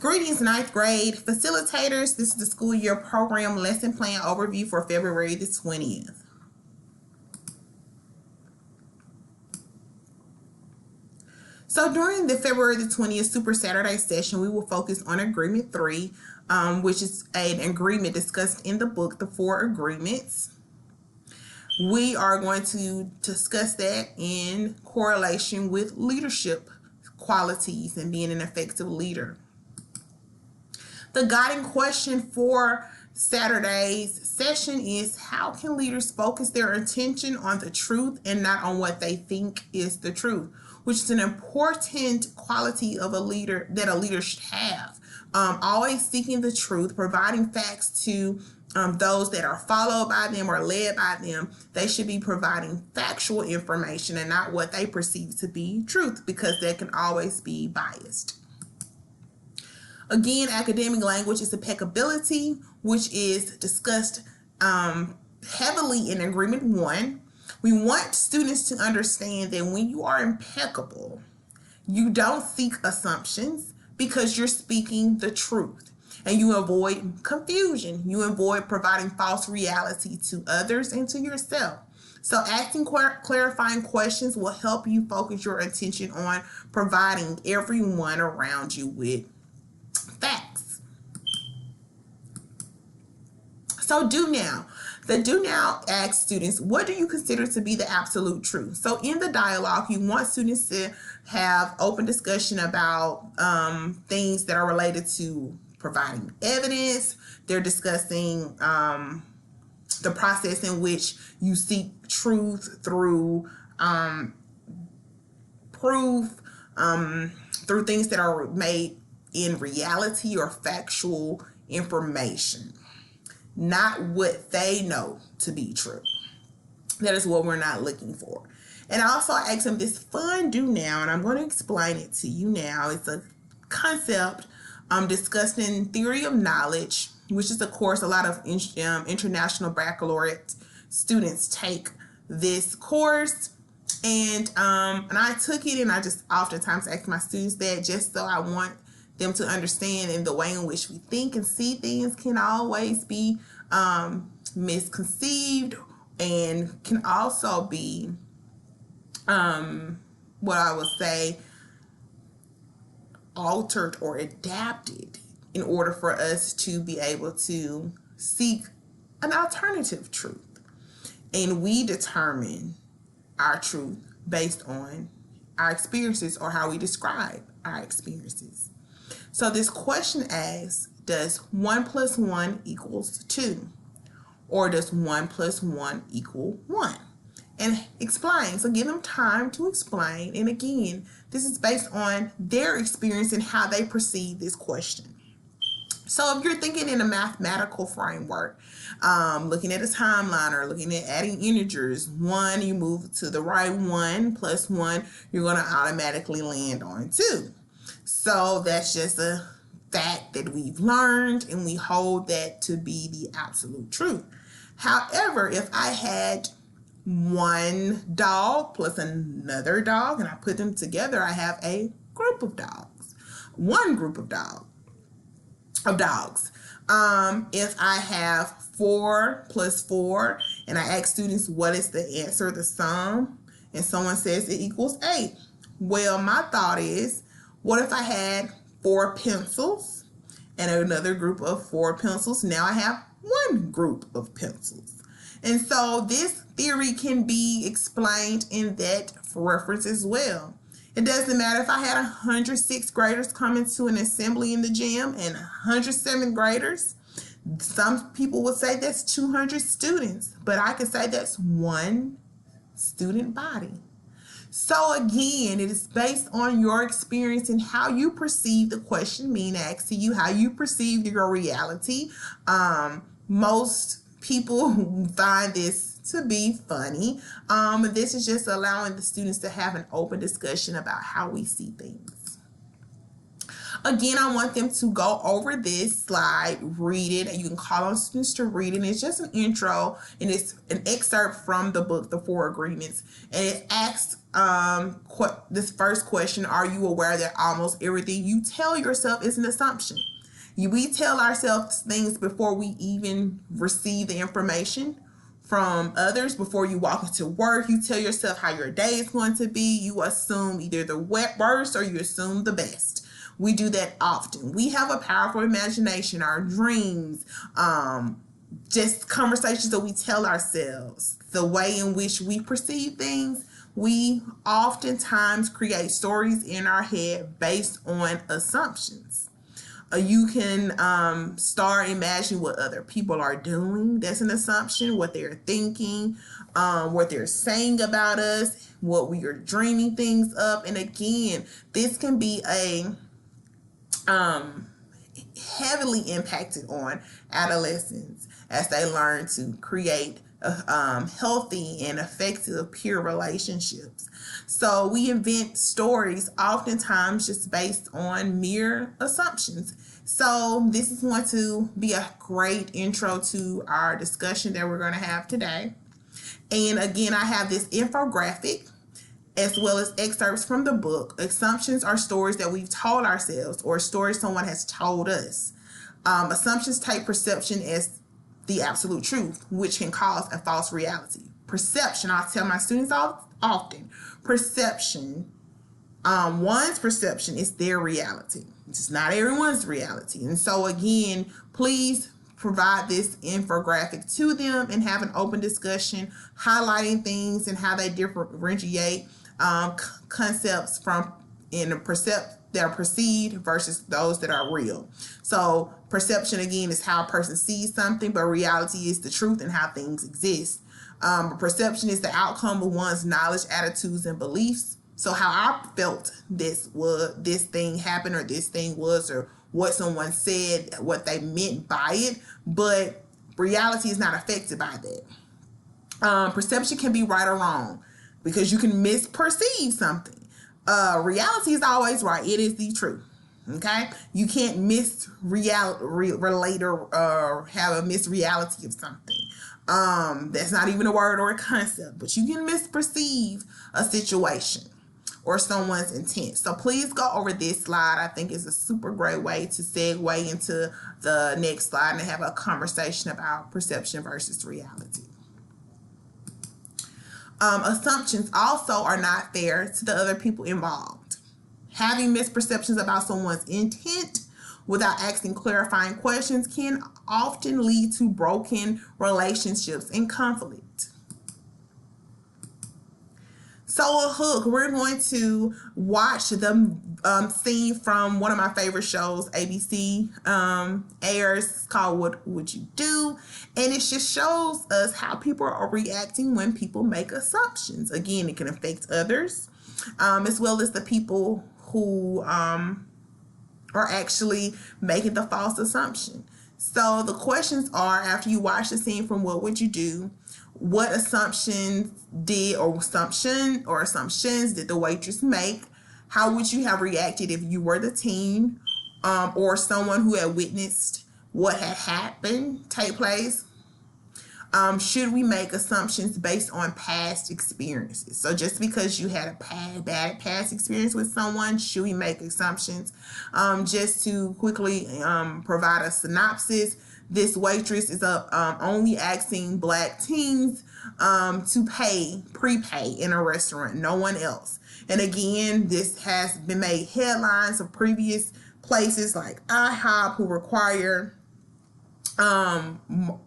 Greetings, ninth grade facilitators. This is the school year program lesson plan overview for February the 20th. So during the February the 20th Super Saturday session, we will focus on Agreement 3, which is an agreement discussed in the book, The Four Agreements. We are going to discuss that in correlation with leadership qualities and being an effective leader. The guiding question for Saturday's session is, how can leaders focus their attention on the truth and not on what they think is the truth, which is an important quality of a leader that a leader should have. Always seeking the truth, providing facts to those that are followed by them or led by them. They should be providing factual information and not what they perceive to be truth, because they can always be biased. Again, academic language is impeccability, which is discussed heavily in Agreement 1. We want students to understand that when you are impeccable, you don't seek assumptions because you're speaking the truth. And you avoid confusion. You avoid providing false reality to others and to yourself. So asking clarifying questions will help you focus your attention on providing everyone around you with facts. So do now. The do now asks students, what do you consider to be the absolute truth? So in the dialogue, you want students to have open discussion about things that are related to providing evidence. They're discussing the process in which you seek truth through proof, through things that are made in reality or factual information, not what they know to be true. That is what we're not looking for. And also I asked them this fun do now, and I'm going to explain it to you now. It's a concept discussed in Theory of Knowledge, which is, of course, a lot of international baccalaureate students take this course. And I took it, and I just oftentimes ask my students that just so I want them to understand in the way in which we think and see things can always be misconceived and can also be what I would say altered or adapted in order for us to be able to seek an alternative truth. And we determine our truth based on our experiences or how we describe our experiences. So this question asks, does 1 + 1 = 2? Or does 1 + 1 = 1? And explain. So give them time to explain. And again, this is based on their experience and how they perceive this question. So if you're thinking in a mathematical framework, looking at a timeline or looking at adding integers, 1, you move to the right, 1 + 1, you're going to automatically land on 2. So that's just a fact that we've learned, and we hold that to be the absolute truth. However, if I had one dog plus another dog and I put them together, I have a group of dogs. One group of dogs. If I have 4 + 4 and I ask students what is the answer, the sum, and someone says it equals 8. Well, my thought is, what if I had 4 pencils and another group of 4 pencils? Now I have one group of pencils. And so this theory can be explained in that reference as well. It doesn't matter if I had 100 6th graders coming to an assembly in the gym and 100 7th graders. Some people would say that's 200 students, but I could say that's one student body. So again, it is based on your experience and how you perceive the question being asked to you, how you perceive your reality. Most people find this to be funny. This is just allowing the students to have an open discussion about how we see things. Again, I want them to go over this slide, read it. You can call on students to read it. It's just an intro, and it's an excerpt from the book, The Four Agreements. And it asks this first question: are you aware that almost everything you tell yourself is an assumption? We tell ourselves things before we even receive the information from others. Before you walk into work, you tell yourself how your day is going to be. You assume either the worst or you assume the best. We do that often. We have a powerful imagination, our dreams, just conversations that we tell ourselves, the way in which we perceive things. We oftentimes create stories in our head based on assumptions. You can start imagining what other people are doing. That's an assumption. What they're thinking, what they're saying about us, what we are dreaming things up. And again, this can be a heavily impacted on adolescents as they learn to create healthy and effective peer relationships. So we invent stories oftentimes just based on mere assumptions. So this is going to be a great intro to our discussion that we're going to have today. And again, I have this infographic as well as excerpts from the book. Assumptions are stories that we've told ourselves or stories someone has told us. Assumptions take perception as the absolute truth, which can cause a false reality. Perception, I tell my students often, perception, one's perception is their reality. It's not everyone's reality. And so again, please provide this infographic to them and have an open discussion, highlighting things and how they differentiate concepts from that are perceived versus those that are real. So perception, again, is how a person sees something, but reality is the truth and how things exist. Perception is the outcome of one's knowledge, attitudes, and beliefs. So how I felt this thing happened, or this thing was, or what someone said, what they meant by it, but reality is not affected by that. Perception can be right or wrong because you can misperceive something. Reality is always right. It is the truth. Okay? You can't relate or have a misreality of something. That's not even a word or a concept, but you can misperceive a situation or someone's intent. So please go over this slide. I think it's a super great way to segue into the next slide and have a conversation about perception versus reality. Assumptions also are not fair to the other people involved. Having misperceptions about someone's intent without asking clarifying questions can often lead to broken relationships and conflict. So a hook, we're going to watch the scene from one of my favorite shows, ABC airs. It's called What Would You Do? And it just shows us how people are reacting when people make assumptions. Again, it can affect others as well as the people who are actually making the false assumption. So the questions are, after you watch the scene from What Would You Do? What assumptions did assumptions did the waitress make? How would you have reacted if you were the teen or someone who had witnessed what had happened take place? Should we make assumptions based on past experiences? So just because you had a bad past experience with someone, should we make assumptions? Just to quickly provide a synopsis, this waitress is only asking Black teens to prepay in a restaurant, no one else. And again, this has been made headlines of previous places like IHOP who require who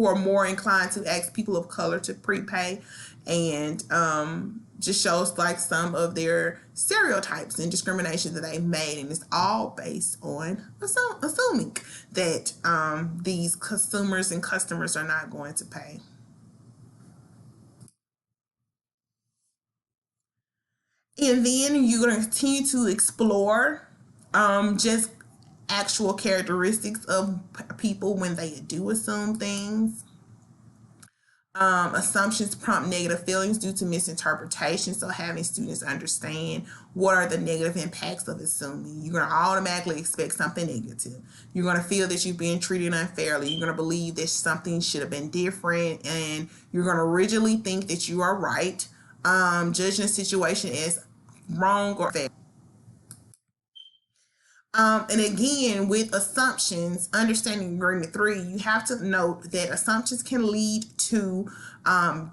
are more inclined to ask people of color to prepay, and just shows like some of their stereotypes and discrimination that they made, and it's all based on assuming that these consumers and customers are not going to pay. And then you're going to continue to explore just actual characteristics of people when they do assume things. Assumptions prompt negative feelings due to misinterpretation. So having students understand what are the negative impacts of assuming. You're going to automatically expect something negative. You're going to feel that you're being treated unfairly. You're going to believe that something should have been different, and you're going to rigidly think that you are right, judging a situation as wrong or fair. And again, with assumptions, understanding agreement 3, you have to note that assumptions can lead to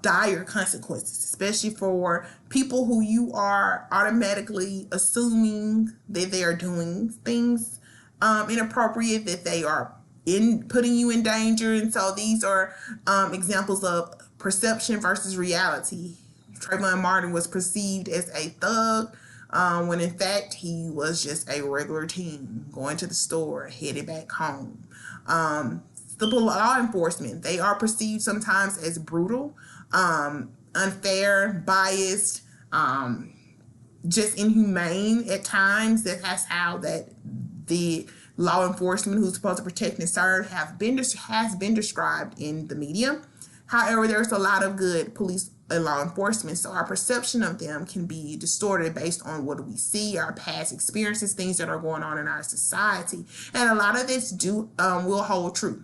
dire consequences, especially for people who you are automatically assuming that they are doing things inappropriate, that they are putting you in danger. And so these are examples of perception versus reality. Trayvon Martin was perceived as a thug, when in fact he was just a regular teen going to the store, headed back home. The law enforcement, they are perceived sometimes as brutal, unfair, biased, just inhumane at times. That's how that the law enforcement who's supposed to protect and serve has been described in the media. However, there's a lot of good police and law enforcement, so our perception of them can be distorted based on what we see, our past experiences, things that are going on in our society, and a lot of this will hold true.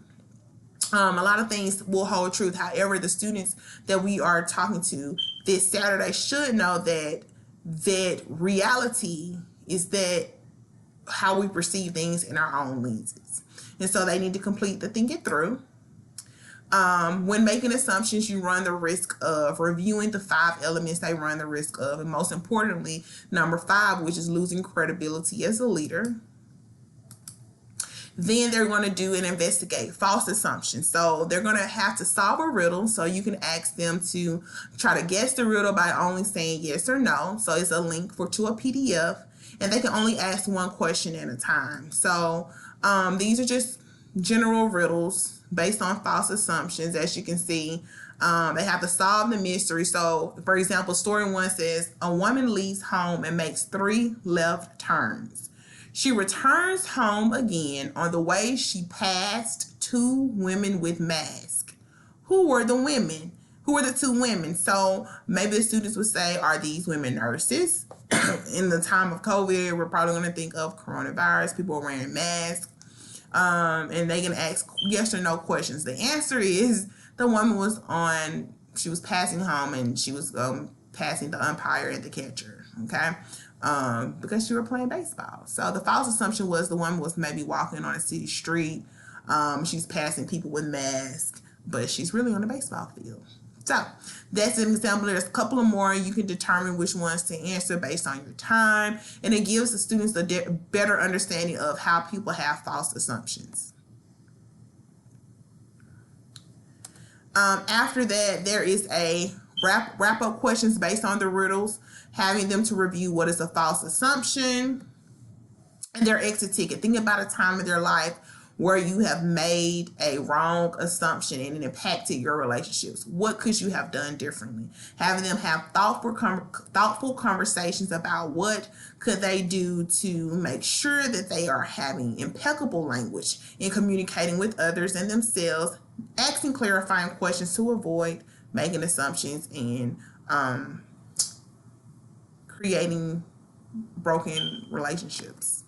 A lot of things will hold truth. However, the students that we are talking to this Saturday should know that reality is that how we perceive things in our own lenses, and so they need to complete the think it through. When making assumptions, you run the risk of reviewing the 5 elements they run the risk of, and most importantly, number 5, which is losing credibility as a leader. Then they're going to do and investigate false assumptions. So they're going to have to solve a riddle. So you can ask them to try to guess the riddle by only saying yes or no. So it's a link to a PDF, and they can only ask one question at a time. So these are just general riddles based on false assumptions. As you can see, they have to solve the mystery. So, for example, story 1 says, a woman leaves home and makes 3 left turns. She returns home again. On the way, she passed 2 women with masks. Who were the women? Who were the 2 women? So maybe the students would say, are these women nurses? In the time of COVID, we're probably going to think of coronavirus. People are wearing masks. And they can ask yes or no questions. The answer is the woman she was passing home, and she was passing the umpire and the catcher, okay? Because she were playing baseball. So the false assumption was the woman was maybe walking on a city street. She's passing people with masks, but she's really on a baseball field. So that's an example. There's a couple of more. You can determine which ones to answer based on your time, and it gives the students a better understanding of how people have false assumptions. After that, there is a wrap-up questions based on the riddles, having them to review what is a false assumption and their exit ticket. Think about a time in their life where you have made a wrong assumption and it impacted your relationships. What could you have done differently? Having them have thoughtful conversations about what could they do to make sure that they are having impeccable language in communicating with others and themselves, asking clarifying questions to avoid making assumptions and creating broken relationships.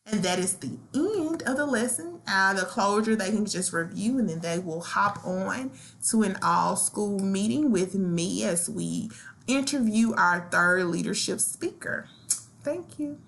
And that is the end of the lesson. The closure, they can just review, and then they will hop on to an all-school meeting with me as we interview our 3rd leadership speaker. Thank you.